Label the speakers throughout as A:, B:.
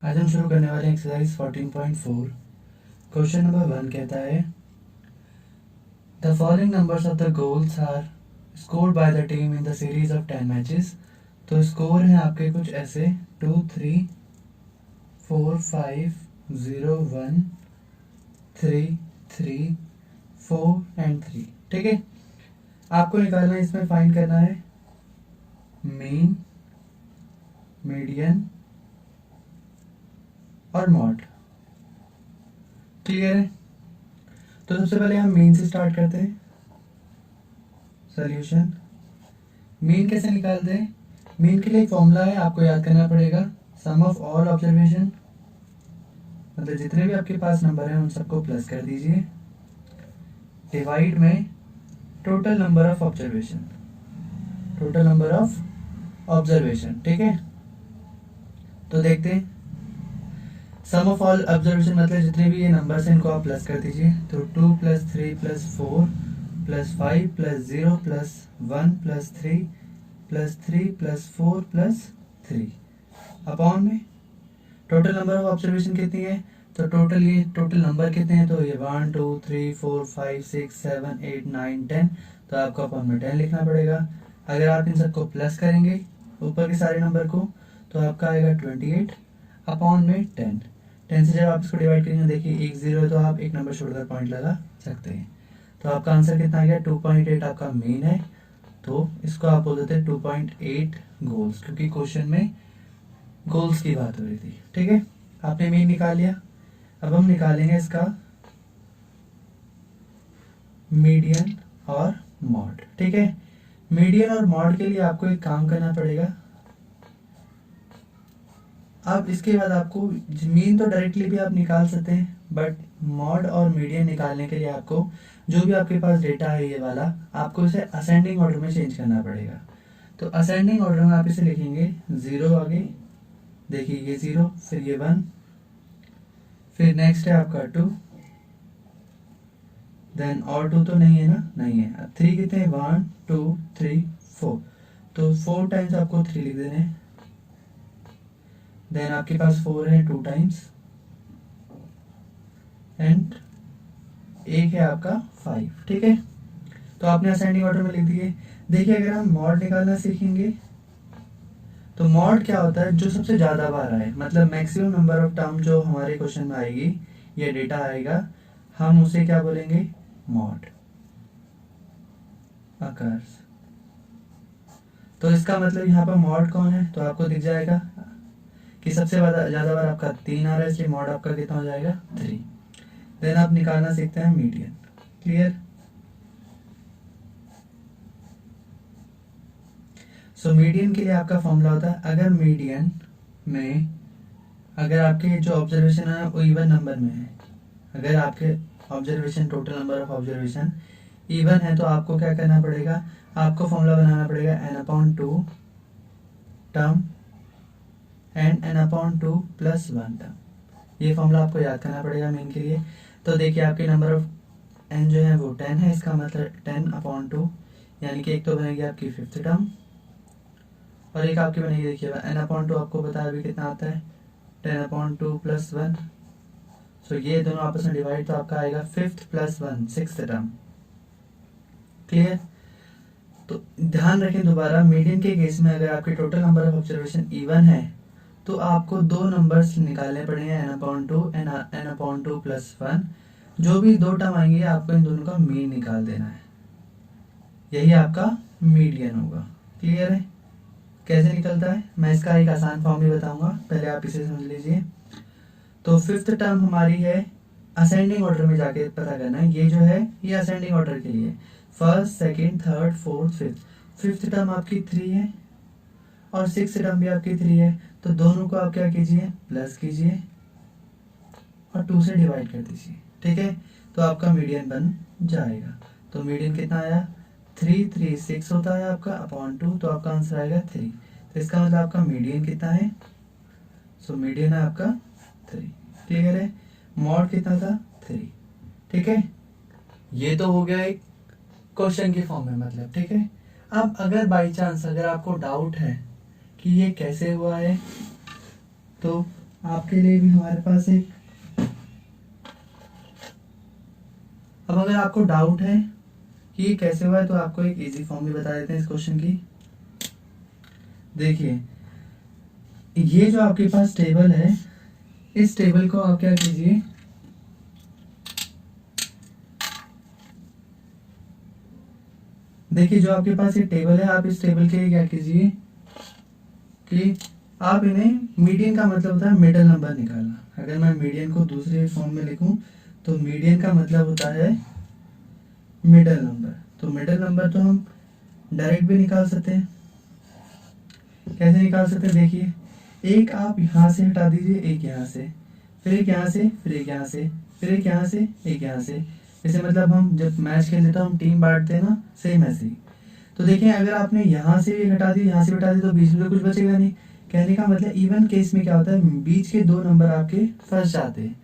A: आज हम शुरू करने वाले एक्सरसाइज 14.4। क्वेश्चन नंबर 1 कहता है the following numbers of the goals are scored by the team in the series of 10 matches. तो स्कोर है आपके कुछ ऐसे 2 3 4 5 0 1 3 3 4 एंड 3। ठीक है, आपको निकालना है, इसमें फाइंड करना है मीन, मीडियन और मॉड। क्लियर है? तो सबसे पहले हम मीन से स्टार्ट करते हैं। सॉल्यूशन, मीन कैसे निकालते हैं? मीन के लिए एक फॉर्मूला है, आपको याद करना पड़ेगा। सम ऑफ ऑल ऑब्जर्वेशन, मतलब जितने भी आपके पास नंबर हैं उन सबको प्लस कर दीजिए, डिवाइड में total number of observation, total number of observation. ठीक है, तो देखते हैं सम ऑफ ऑल ऑब्जर्वेशन मतलब जितने भी ये नंबर्स हैं इनको आप प्लस कर दीजिए। तो 2 + 3 + 4 + 5 + 0 + 1 + 3 + 3 + 4 + 3 अपॉन में टोटल नंबर ऑफ ऑब्जर्वेशन कितनी है। तो टोटल नंबर कितने हैं, तो ये 1 2 3 4 5 6 7 8 9 10। तो आपको अपॉन में 10 लिखना पड़ेगा। अगर आप इन सबको प्लस करेंगे ऊपर के सारे नंबर को तो आपका आएगा 28 अपॉन में 10। 10 से जब आप इसको डिवाइड करेंगे, देखिए 1 0 है तो आप एक नंबर छोड़कर पॉइंट लगा सकते हैं। तो आपका आंसर कितना आ गया, 2.8 आपका मीन है। तो इसको आप बोल देते हैं 2.8 गोल्स, क्योंकि क्वेश्चन में गोल्स की बात हो रही थी। ठीक है, आपने मीन निकाल लिया। अब हम निकालेंगे इसका मीडियन और मॉड। ठीक है, मीडियन और मॉड के लिए आपको एक काम करना पड़ेगा। अब इसके बाद आपको मीन तो डायरेक्टली भी आप निकाल सकते हैं, बट मॉड और मीडियन निकालने के लिए आपको जो भी आपके पास डेटा है ये वाला, आपको इसे असेंडिंग ऑर्डर में चेंज करना पड़ेगा। तो असेंडिंग ऑर्डर में आप इसे लिखेंगे 0 आगे, देखिए ये 0, फिर ये 1, फिर नेक्स्ट है आपका 2, देन और 2 तो नहीं है ना, नहीं है। अब 3 कितने हैं, 1 2 3 4, तो 4 टाइम्स आपको 3 लिख देने हैं। देन आपके पास 4 है 2 टाइम्स, एंड एक है आपका 5। ठीक है, तो आपने असेंडिंग ऑर्डर में लिख दिए। देखिए अगर हम मॉड निकालना सीखेंगे तो मॉड क्या होता है, जो सबसे ज्यादा बार आए, मतलब मैक्सिमम नंबर ऑफ टर्म जो हमारे क्वेश्चन में आएगी, ये डेटा आएगा, हम उसे क्या बोलेंगे, मॉड अकर्स। तो इसका मतलब यहाँ पर मॉड कौन है, तो आपको दिख जाएगा कि सबसे ज्यादा बार आपका 3 आ रहा है, इसलिए मॉड आपका कितना हो जाएगा, 3। देन आप निकालना सीखते हैं मीडियन। क्लियर? सो मीडियन के लिए आपका फॉर्मूला होता है, अगर मीडियन में अगर आपके जो ऑब्जर्वेशन है वो इवन नंबर में है, अगर आपके observation total number of observation even है, तो आपको क्या करना पड़ेगा, आपको फॉर्मूला बनाना पड़ेगा n/2 term and n/2 + 1 term. ये फॉर्मूला आपको याद करना पड़ेगा मीन के लिए। तो देखिए आपके नंबर ऑफ n जो है वो 10 है, इसका मतलब 10/2, यानी कि एक तो बनेगी आपकी 5th टर्म और एक आपकी बनेगी, देखिए n/2 आपको पता है अभी कितना आता है, 10/2 + 1। सो ये दोनों आपस में डिवाइड, तो आपका आएगा 5th + 1 6th टर्म। क्लियर? तो ध्यान रखें दोबारा, मीडियन के केस में अगर आपके total number of observation even है तो आपको दो नंबर्स निकालने पड़ेंगे, n/2 एंड n/2 + 1। जो भी दो टर्म आएंगे आपको इन दोनों का मीन निकाल देना है, यही आपका मीडियन होगा। क्लियर है? कैसे निकलता है, मैं इसका एक आसान फॉर्म भी बताऊंगा, पहले आप इसे समझ लीजिए। तो 5th टर्म हमारी है, असेंडिंग ऑर्डर में जाके पता करना है, ये जो है ये असेंडिंग ऑर्डर के लिए, 1st 2nd 3rd 4th 5th। 5th term आपकी 3 है और 6th टर्म भी आपकी 3 है, तो दोनों को आप क्या कीजिए, प्लस कीजिए और 2 से डिवाइड कर दीजिए। ठीक है, तो आपका मीडियन बन जाएगा। तो मीडियन कितना आया, 3 3 6 होता है आपका अपॉन 2, तो आपका आंसर आएगा 3। तो इसका मतलब आपका मीडियन कितना है, सो मीडियन है आपका 3। क्लियर है? मॉड कितना था, 3। ठीक है, ये तो हो गया एक क्वेश्चन के फॉर्म में, मतलब ठीक है। अब अगर बाई चांस अगर आपको डाउट है कि ये कैसे हुआ है, तो आपके लिए भी हमारे पास एक, अब अगर आपको डाउट है कि ये कैसे हुआ है तो आपको एक इजी फॉर्म भी बता देते हैं इस क्वेश्चन की। देखिए, ये जो आपके पास टेबल है, इस टेबल को आप क्या कीजिए, देखिए जो आपके पास ये टेबल है, आप इस टेबल के क्या कीजिए कि आप इन्हें, मीडियन का मतलब होता है मिडल नंबर निकालना। अगर मैं मीडियन को दूसरे फॉर्म में लिखूं तो मीडियन का मतलब होता है मिडल नंबर। तो मिडल नंबर तो हम डायरेक्ट भी निकाल सकते हैं। कैसे निकाल सकते हैं, देखिए, एक आप यहाँ से हटा दीजिए, एक यहाँ से, फिर एक यहाँ से, फिर एक यहाँ से, फिर एक यहाँ से, एक यहाँ से। जैसे मतलब हम जब मैच खेलते तो हम टीम बांटते हैं ना, सेम ऐसे ही। तो देखिए, अगर आपने यहाँ से एक हटा दी, यहाँ से हटा दी, तो बीच में तो कुछ बचेगा नहीं। कहने का मतलब इवन केस में क्या होता है, बीच के दो नंबर आपके फंस जाते हैं।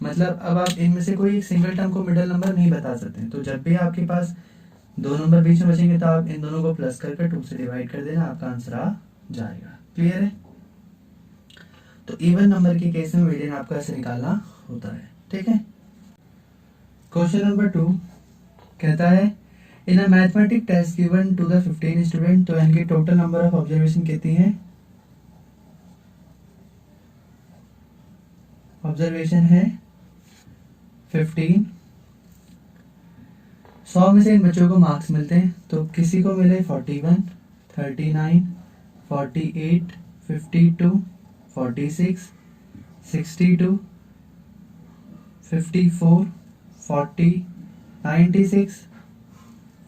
A: मतलब अब आप इनमें से कोई एक सिंगल टर्म को मिडल नंबर नहीं बता सकते। तो जब भी आपके पास दो नंबर बीच में बचेंगे तो आप इन दोनों को प्लस करके 2 से डिवाइड कर देना, आपका आंसर आ जाएगा। क्लियर है? तो इवन नंबर के केस में मीडियन आपको ऐसे निकालना होता है। ठीक है। क्वेश्चन नंबर 2 कहता है, in a mathematic test given to the 15 student, तो इनकी टोटल नंबर ऑफ ऑब्जर्वेशन कितनी है? ऑब्जर्वेशन है 15। 100 में से इन बच्चों को मार्क्स मिलते हैं, तो किसी को मिले 41, 39, 48, 52, 46, 62, 54, 40, 96,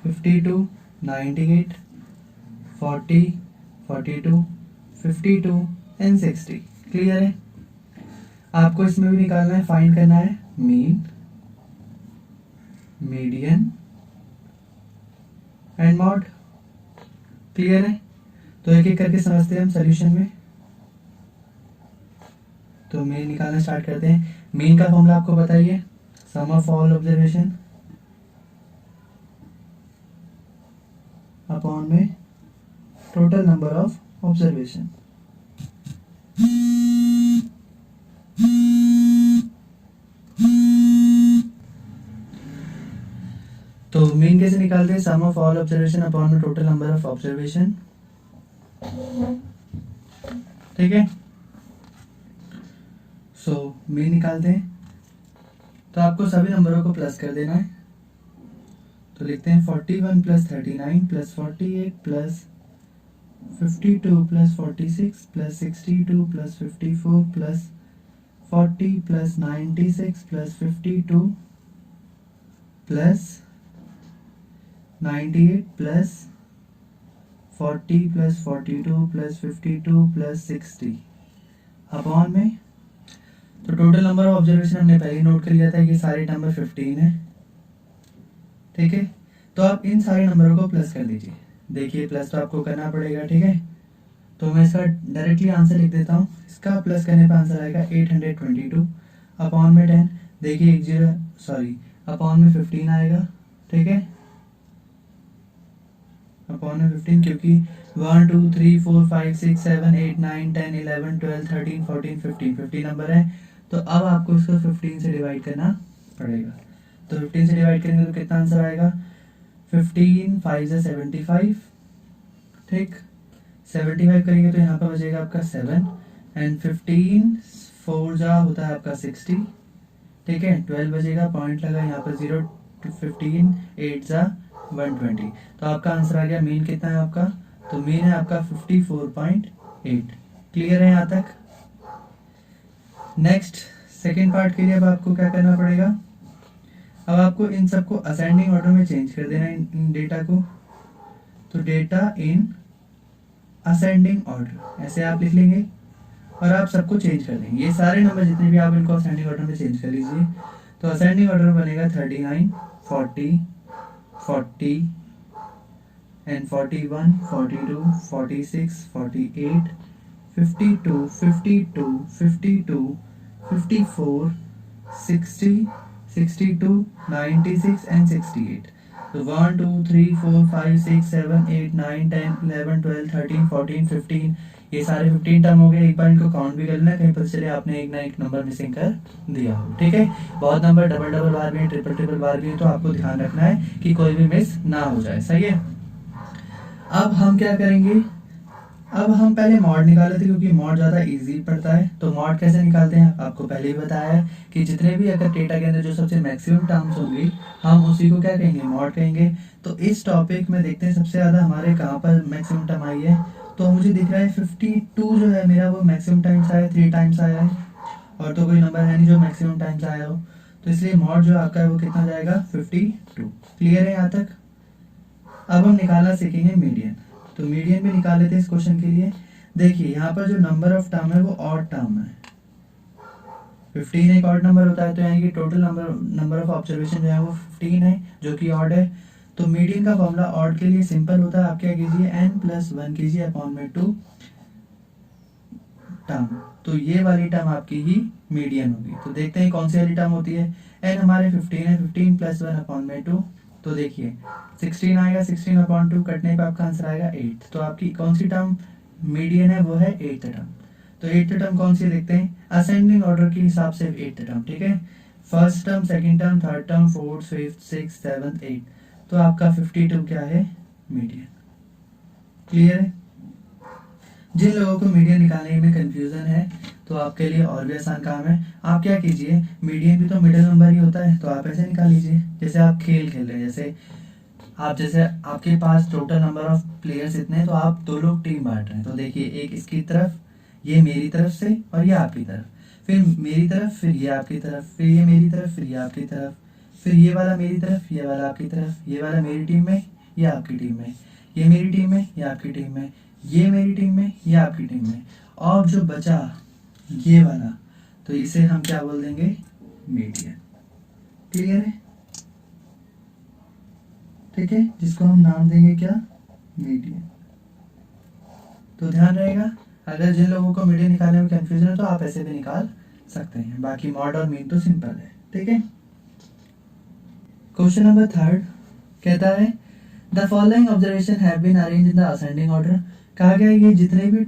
A: 52, 98, 40, 42, 52 एंड 60। क्लियर है? आपको इसमें भी निकालना है, फाइंड करना है mean, median and mod. Clear है? तो एक एक करके समझते हैं हम सॉल्यूशन में। तो मीन निकालना स्टार्ट करते हैं। मीन का फॉर्मूला आपको बताइए, सम ऑफ ऑल ऑब्जर्वेशन अपॉन में टोटल नंबर ऑफ ऑब्जर्वेशन। तो मीन कैसे निकालते हैं, सम ऑफ ऑल ऑब्जर्वेशन अपॉन में टोटल नंबर ऑफ ऑब्जर्वेशन। ठीक है। सो मीन निकालते हैं, तो आपको सभी नंबरों को प्लस कर देना है। तो लिखते हैं 41 plus 39 plus 48 plus 52 plus 46 plus 62 plus 54 plus 40 plus 96 plus 52 plus 98 plus 40 plus 42 plus 52 plus 60 upon में। तो टोटल नंबर ऑफ ऑब्जर्वेशन हमने पहले नोट कर लिया था कि सारे नंबर 15 है। ठीक है। तो आप इन सारे नंबरों को प्लस कर दीजिए। देखिए, प्लस तो आपको करना पड़ेगा। ठीक है। तो मैं इसका डायरेक्टली आंसर लिख देता हूँ। इसका प्लस करने पर आंसर आएगा 822 अपॉन में 10। देखिए अपॉन में 15 आएगा। ठीक है। अपॉन में 15, क्योंकि 1 2 3 4 5 6 7 8 9 10 11 12 13 14 15 50 नंबर है। तो अब आपको इसको 15 से डिवाइड करना पड़ेगा। तो 15 से डिवाइड करेंगे तो कितना आंसर आएगा, 15 5 से 75। ठीक, 75 करेंगे तो यहाँ पर बचेगा आपका 7 एंड 15 4 जा होता है आपका 60। ठीक है, 12 बचेगा, पॉइंट लगा यहाँ पर 0 to 15 8 जा 120। तो आपका आंसर आ गया। मीन कितना है आपका, तो मीन है आपका 54.8। क्लियर है यहाँ तक? नेक्स्ट सेकेंड पार्ट के लिए अब आपको क्या करना पड़ेगा, अब आपको इन सबको असेंडिंग ऑर्डर में चेंज कर देना है इन डेटा को। तो डेटा इन असेंडिंग ऑर्डर ऐसे आप लिख लेंगे और आप सबको चेंज कर देंगे। ये सारे नंबर जितने भी आप इनको असेंडिंग ऑर्डर में चेंज कर लीजिए। तो असेंडिंग ऑर्डर बनेगा 39 40 40 and 41 42 46 48 52 52 52 54 60 62 96 and 68। तो 1 2 3 4 5 6 7 8 9 10 11 12 13 14 15, ये सारे 15 टर्म हो गए। एक बार इनको काउंट भी कर लेना, कहीं पता चले आपने एक ना एक नंबर मिसिंग कर दिया हो। ठीक है, बहुत नंबर डबल डबल बार भी है, ट्रिपल ट्रिपल बार भी है, तो आपको ध्यान रखना है कि कोई भी मिस ना हो जाए। सही है, अब हम क्या करेंगे, अब हम पहले मॉड निकाले थे क्योंकि मॉड ज़्यादा इजी पड़ता है। तो मॉड कैसे निकालते हैं आपको पहले ही बताया है कि जितने भी अगर डेटा के अंदर जो सबसे मैक्सिमम टर्म्स होंगी हम उसी को क्या कहेंगे, मॉड कहेंगे। तो इस टॉपिक में देखते हैं सबसे ज़्यादा हमारे कहाँ पर मैक्सिमम टर्म आई है। तो मुझे दिख रहा है 52 जो है मेरा वो मैक्सिमम टाइम्स आया, 3 टाइम्स आया है, और तो कोई नंबर है नहीं जो मैक्सिमम टाइम्स आया हो। तो इसलिए मॉड जो आपका है वो कितना जाएगा, 52। क्लियर है यहाँ तक। अब हम निकालना सीखेंगे मीडियन। तो मीडियन भी निकाल लेते हैं इस क्वेश्चन के लिए। देखिए यहाँ पर जो नंबर ऑफ टर्म है वो ऑड टर्म है, 15 एक ऑड नंबर होता है, तो यानी कि टोटल नंबर ऑफ ऑब्जर्वेशन जो है वो 15 है जो कि ऑड है। तो मीडियन का फॉर्मूला ऑड के लिए सिंपल होता है, आप क्या कीजिए n+1 कीजिए अपॉन में 2 टर्म, तो ये वाली टर्म आपकी ही मीडियन होगी। तो देखते हैं कौन सी वाली टर्म होती है। n हमारे 15 है, 15 + 1 अपॉन में 2, तो देखिए 16 आएगा, 16 अपॉन 2 कटने पे आपका आंसर आएगा 8। तो आपकी कौन सी टर्म मीडियन है, वो है 8th टर्म। तो 8th टर्म कौन सी देखते हैं, असेंडिंग ऑर्डर के हिसाब से 8th टर्म। ठीक है, first term, second term, third term, fourth, fifth, sixth, seventh, 8, तो आपका 52 क्या है, मीडियन। क्लियर है। जिन लोगों को मीडियन निकालने में कंफ्यूजन है तो आपके लिए और भी आसान काम है। आप क्या कीजिए, मीडियन भी तो मिडिल नंबर ही होता है, तो आप ऐसे निकाल लीजिए जैसे आप खेल खेल रहे हैं। जैसे आपके पास टोटल नंबर ऑफ प्लेयर्स इतने हैं, तो आप 2 लोग टीम बांट रहे हैं। तो देखिए एक इसकी तरफ, ये मेरी तरफ से, और ये आपकी तरफ, फिर मेरी तरफ, फिर ये आपकी तरफ, फिर ये मेरी तरफ, फिर ये आपकी तरफ, फिर ये वाला मेरी तरफ, ये वाला आपकी तरफ, ये वाला मेरी टीम में, ये आपकी टीम में, ये मेरी टीम में, ये आपकी टीम में, ये मेरी टीम में, ये आपकी टीम में, और जो बचा ये वाला, तो इसे हम क्या बोल देंगे, मीडियन। क्लियर है। ठीक है, जिसको हम नाम देंगे क्या, मीडियन। तो ध्यान रहेगा, अगर जिन लोगों को मीडियन निकालने में कंफ्यूजन है तो आप ऐसे भी निकाल सकते हैं, बाकी मॉड और मीन तो सिंपल है। ठीक है, क्वेश्चन नंबर 3 कहता है the following observation have been arranged in the ascending order. कहा गया ये जितने भी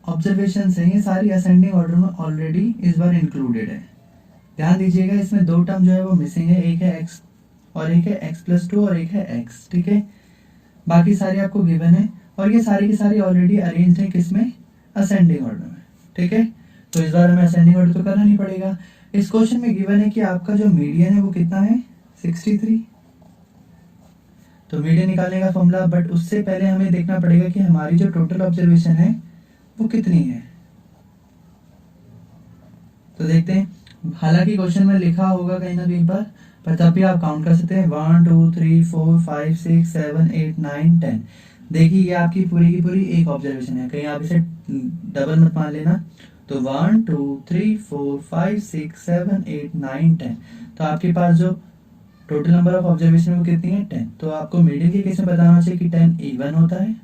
A: ऑब्जर्वेशन हैं ये सारी असेंडिंग ऑर्डर में ऑलरेडी इस बार इंक्लूडेड है। ध्यान दीजिएगा, इसमें 2 टर्म जो है वो मिसिंग है, एक है x और एक है x+2 और एक है x। ठीक है, बाकी सारी आपको गिवन है, और ये सारी की सारी ऑलरेडी अरेंज्ड है किसमें, असेंडिंग ऑर्डर में। ठीक है, तो इस बार हमें असेंडिंग ऑर्डर तो करना नहीं पड़ेगा। इस क्वेश्चन में गिवन है कि आपका जो मीडियन है वो कितना है, 63। तो मीडियन निकालने का फॉर्मूला, बट उससे पहले हमें देखना पड़ेगा कि हमारी जो टोटल ऑब्जर्वेशन है वो कितनी है। तो देखते हैं, हालांकि क्वेश्चन में लिखा होगा कहीं ना कहीं पर तब भी आप काउंट कर सकते हैं, 1 2 3 4 5 6 7 8 9 10। देखिए ये आपकी पूरी की पूरी एक ऑब्जर्वेशन है, कहीं आप इसे डबल मत मान लेना। तो 1 2 3 4 5 6 7 8 9 10, तो आपके पास जो टोटल नंबर ऑफ ऑब्जर्वेशन वो कितनी है, 10। तो आपको मीडियन के केस में बताना चाहिए कि 10 इवन होता है।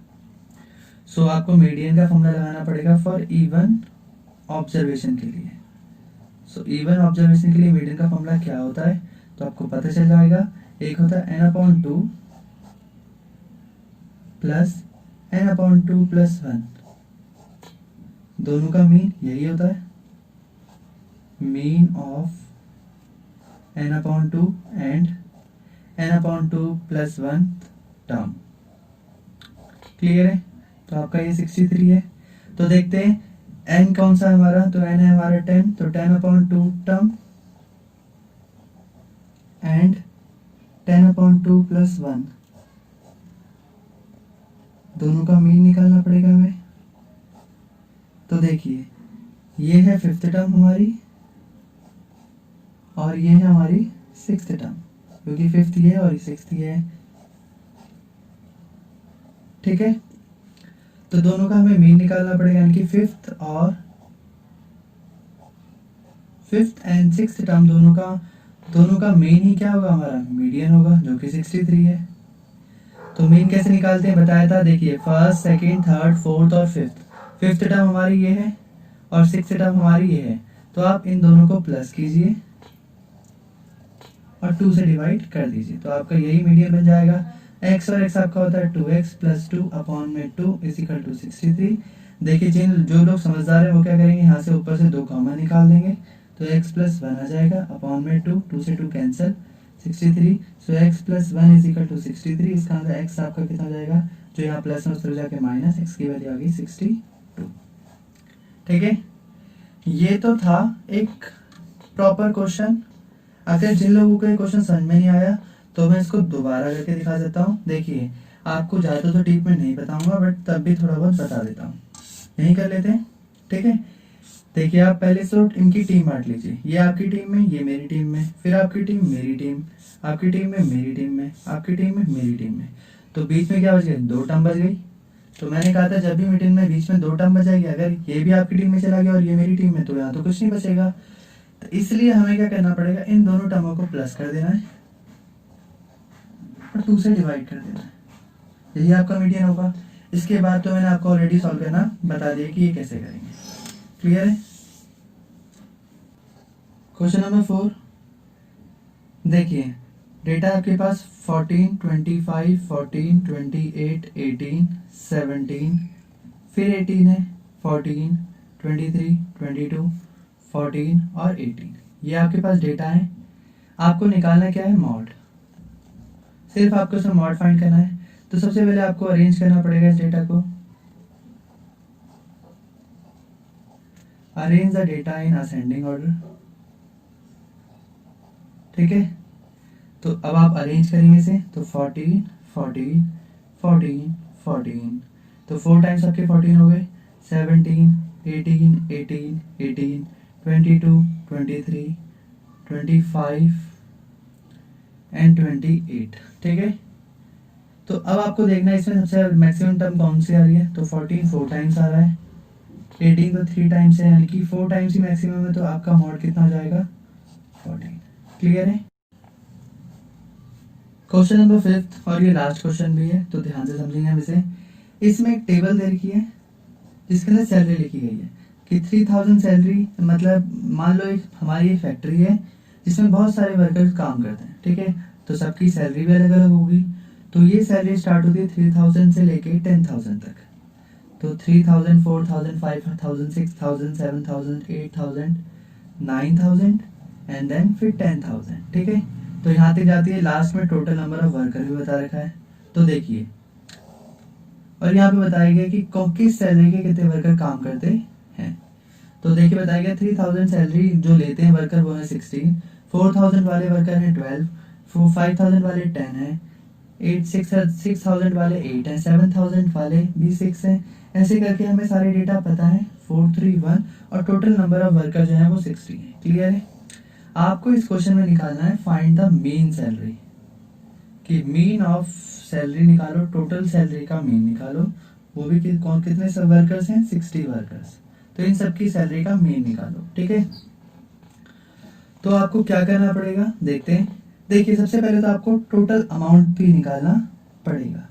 A: सो आपको मीडियन का फॉर्मूला लगाना पड़ेगा फॉर इवन ऑब्जर्वेशन के लिए। सो इवन ऑब्जर्वेशन के लिए मीडियन का फॉर्मूला क्या होता है, तो आपको पता चल जाएगा। एक होता है n/2 प्लस n/2 प्लस 1, दोनों का मीन यही होता है, mean of n/2 and n/2 plus 1 term. Clear है, तो आपका ये 63 है। तो देखते हैं n कौन सा है हमारा, तो n है हमारा 10, तो 10/2 टर्म एंड 10/2 प्लस 1, दोनों का मीन निकालना पड़ेगा हमें। तो देखिए ये है 5th टर्म हमारी, और ये है हमारी 6th टर्म, क्योंकि 5th ये है और 6th ये है। ठीक है, तो दोनों का हमें मीन निकालना पड़ेगा, यानी कि 5th एंड 6th टर्म दोनों का मीन ही क्या होगा, हमारा मीडियन होगा, जो कि 63 है। तो मीन कैसे निकालते हैं बताया था, देखिए फर्स्ट, सेकंड, थर्ड, फोर्थ और 5th टर्म हमारी ये है और 6th टर्म हमारी ये है। तो आप इन दोनों को प्लस कीजिए और 2 से डिवाइड कर दीजिए, तो आपका यही मीडियन बन जाएगा। x और x आपका होता है 2x प्लस 2 अपॉन में 2 इज इक्वल टू 63। देखिए जो लोग समझदार हैं वो क्या करेंगे, यहाँ से ऊपर से 2 कॉमन निकाल देंगे, तो x प्लस 1 आ जाएगा अपॉन में 2 से 2 cancel 63। So x plus 1 is equal to 63। इसका आंसर x आपका कितना हो जाएगा, जो यहाँ प्लस में उस तरफ जाके माइनस, x की वैल्यू आ गई 62। ठीक है, ये तो था एक प्रॉपर क्वेश्चन। अगर जिन लोगों को ये क्वेश्चन समझ में नहीं आया तो मैं इसको दोबारा करके दिखा देता हूँ। देखिए आपको ज़्यादा तो डीप में नहीं बताऊंगा, बट तब भी थोड़ा बहुत बता देता हूँ। यही कर लेते हैं, ठीक है। देखिए आप पहले से इनकी टीम बांट लीजिए, ये आपकी टीम में, ये मेरी टीम में, फिर आपकी टीम, मेरी टीम, आपकी टीम में, मेरी टीम में, आपकी टीम में, मेरी टीम में। तो बीच में क्या बच गए, 2 टर्म बच गई। तो मैंने कहा था जब भी मीटिंग में बीच में 2 टर्म बचाएगी, अगर ये भी आपकी टीम में चला गया और ये मेरी टीम में, तो यहाँ तो कुछ नहीं बचेगा। तो इसलिए हमें क्या करना पड़ेगा, इन दोनों टर्मों को प्लस कर देना है और 2 से डिवाइड कर देना है, यही आपका मीडियन होगा। इसके बाद तो मैंने आपको ऑलरेडी सॉल्व करना बता दिया कि ये कैसे करेंगे। क्लियर है। क्वेश्चन नंबर 4 देखिए, डेटा आपके पास 14, 25, 14, 28, 18, 17, फिर 18 है, 14, 23, 22, 14 और 18, ये आपके पास डेटा है। आपको निकालना क्या है, मॉड। सिर्फ आपको इसमें मॉड फाइंड करना है। तो सबसे पहले आपको अरेंज करना पड़ेगा इस डेटा को। Arrange the data in ascending order. ठीक है, तो अब आप अरेंज करेंगे इसे, तो 14, 14, 14, 14, तो 4 टाइम्स आपके 14 हो गए, 17, 18, 18, 18, 22, 23, 25 एंड 28। ठीक है, तो अब आपको देखना है इसमें सबसे मैक्सिमम टर्म कौन सी आ रही है। तो 14 4 टाइम्स आ रहा है, 18 तो 3 टाइम्स है, यानी कि 4 टाइम्स ही मैक्सिमम है, तो आपका मॉड कितना हो जाएगा, 14। क्लियर है। क्वेश्चन नंबर 5 और ये लास्ट क्वेश्चन भी है, तो ध्यान से समझेंगे हम इसे। इसमें एक टेबल दे रखी है जिसके अंदर सैलरी लिखी गई है कि 3000 सैलरी, मतलब मान लो एक हमारी एक फैक्ट्री है जिसमें बहुत सारे वर्कर्स काम करते हैं। ठीक है, तो सबकी सैलरी भी अलग अलग होगी। तो ये सैलरी स्टार्ट होती है 3000 से लेके 10,000 तक। तो 3000, 4000, 5000, 6000, 7000, 8000, 9000 एंड देन फिर 10,000। ठीक है, तो यहाँ तक जाती है। लास्ट में टोटल नंबर ऑफ वर्कर भी बता रखा है, तो देखिए, और यहाँ पे बताया गया कि किस सैलरी के कितने वर्कर काम करते हैं। तो देखिए बताया गया 3000 सैलरी जो लेते हैं वर्कर वो है 16, 4000 वाले वर्कर हैं 12, 5000 वाले 10 हैं, 6000 वाले 8 हैं, 7000 वाले भी 6 हैं। ऐसे करके हमें सारे डेटा पता है 431, और टोटल नंबर ऑफ वर्कर जो है वो 60 है। क्लियर है। आपको इस क्वेश्चन में निकालना है फाइंड द मीन सैलरी, कि मीन ऑफ सैलरी निकालो, टोटल सैलरी का मीन निकालो, वो भी कितने सब वर्कर्स हैं, 60 वर्कर्स। तो इन सब की सैलरी का मीन निकालो। ठीक है, तो आपको क्या करना पड़ेगा, देखते हैं। देखिए सबसे पहले तो आपको टोटल अमाउंट भी निकालना पड़ेगा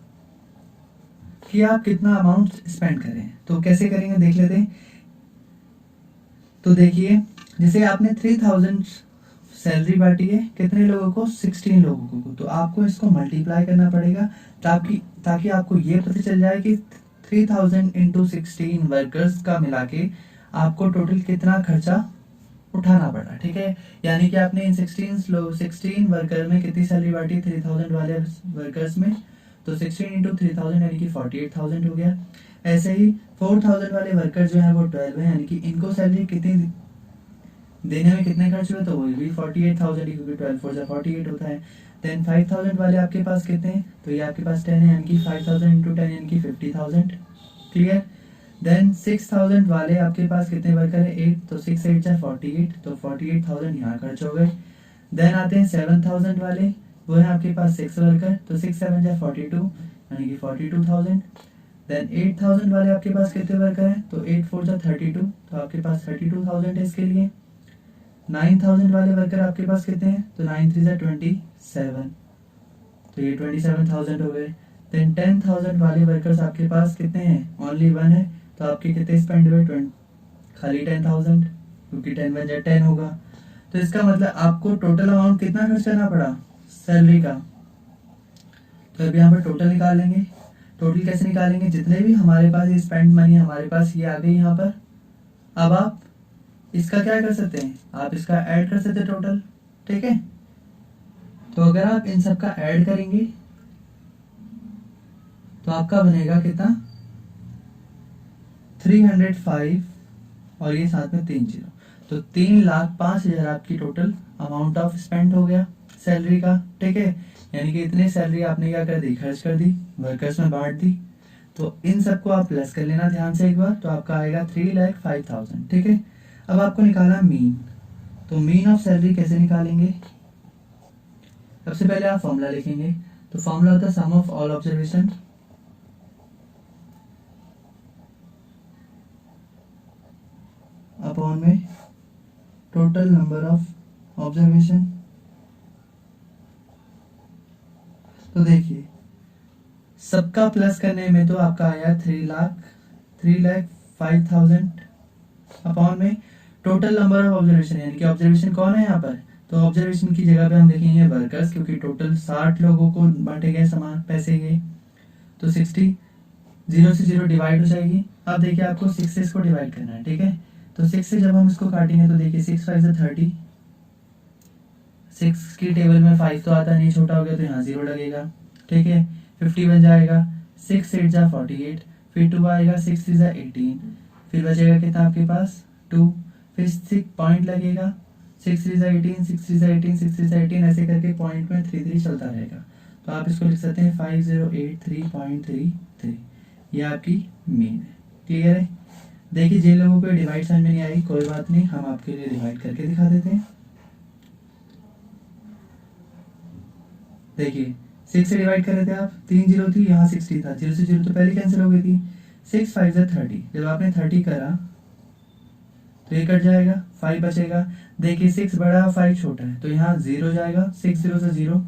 A: कि आप कितना अमाउंट स्पेंड करें। तो कैसे करेंगे देख लेते हैं। तो देखिए जैसे आपने 3000 सैलरी बांटी है, कितने लोगों को, 16 लोगों को। तो आपको इसको मल्टीप्लाई करना पड़ेगा ताकि आपको ये पता चल जाए कि 3000 इंटू 16 वर्कर्स का मिला के आपको टोटल कितना खर्चा उठाना पड़ा। ठीक है, यानी कि आपने इन 16 वर्कर में कितनी सैलरी बांटी, 3000 वाले वर्कर्स में, तो 16 इंटू 3000 यानी कि 48,000 हो गया। ऐसे ही 4000 वाले वर्कर जो है वो 12 है, यानी कि इनको सैलरी कितनी देने में कितने खर्च हुए, तो वो भी 48,000, क्योंकि 12 4 से 48 होता है। देन 5000 वाले आपके पास कितने हैं, तो ये आपके पास 10 है, यानी कि 5000 इंटू 10 यानी कि 50,000। क्लियर। देन 6000 वाले आपके पास कितने वर्कर है, 8, तो 6 8 जा 48, तो 48,000 यहाँ खर्च हो गए। देन आते हैं 7000 वाले, वो है आपके पास 6 वर्कर, तो 6 7 जा 42 यानी कि 42,000। देन 8000 वाले आपके पास कितने वर्कर हैं, तो 8 4 जा 32, तो आपके पास 32,000 है इसके लिए। 9000 वाले वर्कर आपके पास कितने हैं, तो 9 3 जा 27, तो ये 27,000 हो गए। देन 10,000 वाले वर्कर्स आपके पास कितने हैं, ओनली 1 है, तो आपके कितने स्पेंड हुए, खाली 10,000, क्योंकि 10 1 जा 10 होगा। तो इसका मतलब आपको टोटल अमाउंट कितना खर्च करना पड़ा सैलरी का। तो अभी यहाँ पर टोटल निकालेंगे। टोटल कैसे निकालेंगे, जितने भी हमारे पास स्पेंड मनी हमारे पास ये आ गई यहाँ पर। अब आप इसका क्या कर सकते हैं, आप इसका ऐड कर सकते हैं टोटल, ठीक है। तो अगर आप इन सब का ऐड करेंगे तो आपका बनेगा कितना 305 और ये साथ में 3 जीरो, तो 3,05,000 आपकी टोटल अमाउंट ऑफ स्पेंड हो गया सैलरी का, ठीक है। यानी कि इतनी सैलरी आपने क्या कर दी, खर्च कर दी, वर्कर्स में बांट दी। तो इन सबको आप प्लस कर लेना ध्यान से एक बार, तो आपका आएगा 3,05,000, ठीक है। अब आपको निकालना मीन, तो मीन ऑफ सैलरी कैसे निकालेंगे, सबसे पहले आप फॉर्मूला लिखेंगे। तो फॉर्मूला होता है सम ऑफ ऑल ऑब्जर्वेशन अपॉन में टोटल नंबर ऑफ ऑब्जर्वेशन। तो देखिए सबका प्लस करने में तो आपका आया 3,05,000 अपॉन में टोटल नंबर ऑफ ऑब्जर्वेशन, यानी कि ऑब्जर्वेशन कौन है यहाँ पर, तो ऑब्जर्वेशन की जगह पे हम लिखेंगे वर्कर्स, क्योंकि टोटल 60 लोगों को बांटे गए समान पैसे गए। तो 60 0 से 0 डिवाइड हो जाएगी। अब देखिए आपको 6 से इसको डिवाइड करना है, ठीक है। तो 6 से जब हम इसको काटेंगे तो देखिए 6 5 से 30, 6 की टेबल में 5 तो आता नहीं, छोटा हो गया तो यहाँ 0 लगेगा, ठीक है। 50 बन जाएगा, 6 8 जा 48, फिर 2 आएगा, 6 3 जा 18, फिर बचेगा कितना आपके पास 2, फिर 6 पॉइंट लगेगा, 6 3 जा 18, 6 3 जा 18, 6 3 जा 18, ऐसे करके पॉइंट में 3 3 चलता रहेगा। तो आप इसको लिख सकते हैं 5083.33, ये आपकी मीन है। क्लियर है। देखिए जिन लोगों को डिवाइड समझ में नहीं आई कोई बात नहीं, हम आपके लिए डिवाइड करके दिखा देते हैं। देखिए 6 से डिवाइड कर रहे थे आप, 3 जीरो थी, यहाँ 60 था, 0 से 0 तो पहले कैंसिल हो गई थी। 6 5 जा 30, जब आपने 30 करा तो ये कट जाएगा, 5 बचेगा। देखिए 6 बड़ा 5 छोटा है, तो यहाँ 0 जाएगा, 6 0 से 0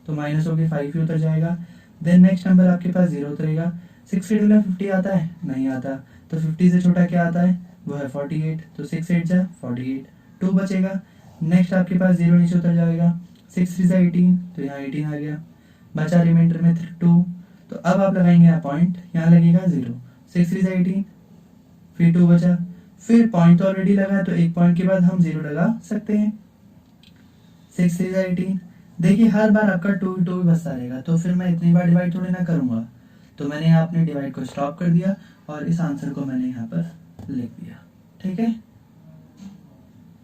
A: तो माइनस हो गया, 5 ही उतर जाएगा। देन नेक्स्ट नंबर आपके पास 0 उतरेगा। 6 के टेबल में 50 आता है, नहीं आता, तो 50 से छोटा क्या आता है, वो है 48, तो 6 8 जा 48, 2 बचेगा। नेक्स्ट आपके पास 0 नीचे उतर जाएगा, 6 3 जा 18, तो यहाँ 18 आ गया, बचा रिमाइंडर में 2। तो अब आप लगाएंगे यहाँ पॉइंट, यहाँ लगेगा 0, 6 3 जा 18, फिर 2 बचा, फिर पॉइंट तो ऑलरेडी लगा है तो एक पॉइंट के बाद हम 0 लगा सकते हैं। 6 3 जा 18, देखिए हर बार आपका 2 2 बचता रहेगा, तो फिर मैं इतनी बार डिवाइड थोड़ी ना करूंगा, तो मैंने यहाँ अपने डिवाइड को स्टॉप कर दिया और इस आंसर को मैंने यहाँ पर लिख दिया, ठीक है।